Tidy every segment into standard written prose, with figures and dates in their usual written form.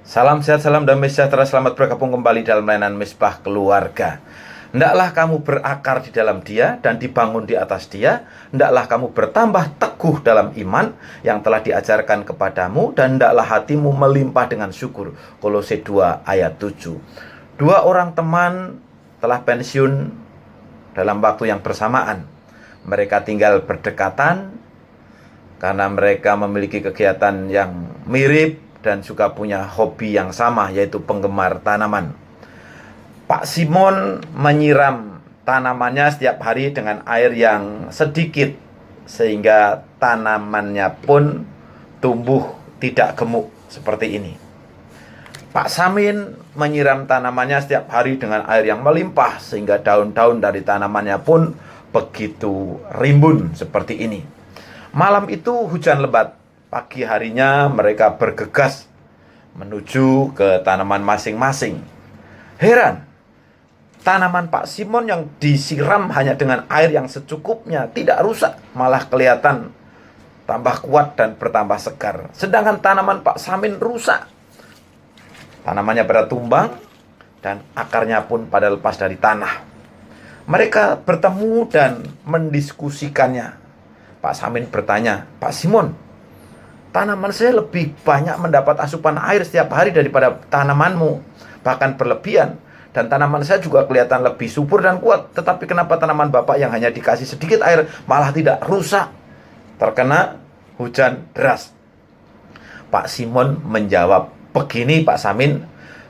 Salam sehat, salam damai sejahtera, selamat bergabung kembali dalam layanan Misbah Keluarga. Hendaklah kamu berakar di dalam Dia dan dibangun di atas Dia. Hendaklah kamu bertambah teguh dalam iman yang telah diajarkan kepadamu, dan hendaklah hatimu melimpah dengan syukur. Kolose 2 ayat 7. Dua orang teman telah pensiun dalam waktu yang bersamaan. Mereka tinggal berdekatan karena mereka memiliki kegiatan yang mirip dan juga punya hobi yang sama, yaitu penggemar tanaman. Pak Simon menyiram tanamannya setiap hari dengan air yang sedikit, sehingga tanamannya pun tumbuh tidak gemuk seperti ini. Pak Samin menyiram tanamannya setiap hari dengan air yang melimpah, sehingga daun-daun dari tanamannya pun begitu rimbun seperti ini. Malam itu hujan lebat. Pagi harinya mereka bergegas menuju ke tanaman masing-masing. Heran, tanaman Pak Simon yang disiram hanya dengan air yang secukupnya tidak rusak, malah kelihatan tambah kuat dan bertambah segar. Sedangkan tanaman Pak Samin rusak. Tanamannya pada tumbang dan akarnya pun pada lepas dari tanah. Mereka bertemu dan mendiskusikannya. Pak Samin bertanya, "Pak Simon, tanaman saya lebih banyak mendapat asupan air setiap hari daripada tanamanmu, bahkan berlebihan. Dan tanaman saya juga kelihatan lebih subur dan kuat. Tetapi kenapa tanaman Bapak yang hanya dikasih sedikit air malah tidak rusak terkena hujan deras?" Pak Simon menjawab, "Begini Pak Samin,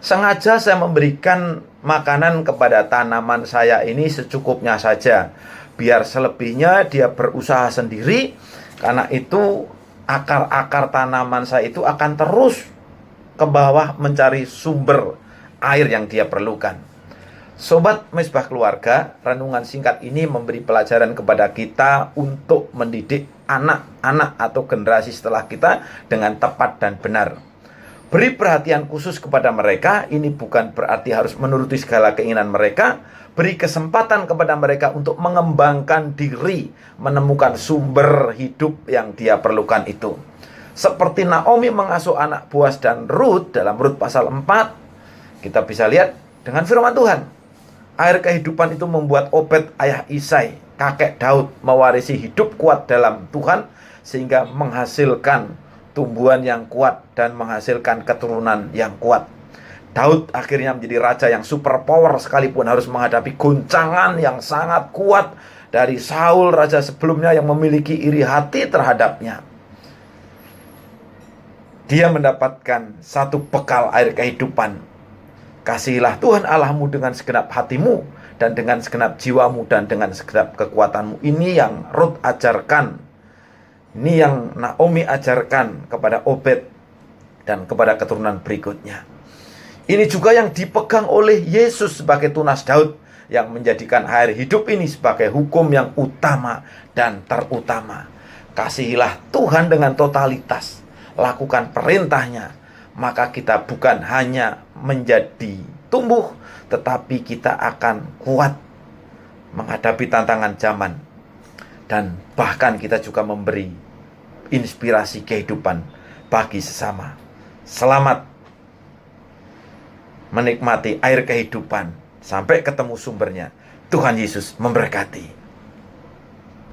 sengaja saya memberikan makanan kepada tanaman saya ini secukupnya saja. Biar selebihnya dia berusaha sendiri. Karena itu akar-akar tanaman saya itu akan terus ke bawah mencari sumber air yang dia perlukan." Sobat Misbah Keluarga, renungan singkat ini memberi pelajaran kepada kita untuk mendidik anak-anak atau generasi setelah kita dengan tepat dan benar. Beri perhatian khusus kepada mereka. Ini bukan berarti harus menuruti segala keinginan mereka. Beri kesempatan kepada mereka untuk mengembangkan diri, menemukan sumber hidup yang dia perlukan itu. Seperti Naomi mengasuh anak Boaz dan Rut dalam Rut pasal 4, kita bisa lihat dengan firman Tuhan. Air kehidupan itu membuat Obed ayah Isai, kakek Daud, mewarisi hidup kuat dalam Tuhan, sehingga menghasilkan tumbuhan yang kuat dan menghasilkan keturunan yang kuat. Daud akhirnya menjadi raja yang super power sekalipun harus menghadapi goncangan yang sangat kuat dari Saul, raja sebelumnya yang memiliki iri hati terhadapnya. Dia mendapatkan satu bekal air kehidupan. Kasihilah Tuhan Allahmu dengan segenap hatimu dan dengan segenap jiwamu dan dengan segenap kekuatanmu. Ini yang Rut ajarkan. Ini yang Naomi ajarkan kepada Obed dan kepada keturunan berikutnya. Ini juga yang dipegang oleh Yesus sebagai tunas Daud, yang menjadikan air hidup ini sebagai hukum yang utama dan terutama. Kasihilah Tuhan dengan totalitas, lakukan perintahnya, maka kita bukan hanya menjadi tumbuh, tetapi kita akan kuat menghadapi tantangan zaman. Dan bahkan kita juga memberi inspirasi kehidupan bagi sesama. Selamat menikmati air kehidupan sampai ketemu sumbernya. Tuhan Yesus memberkati.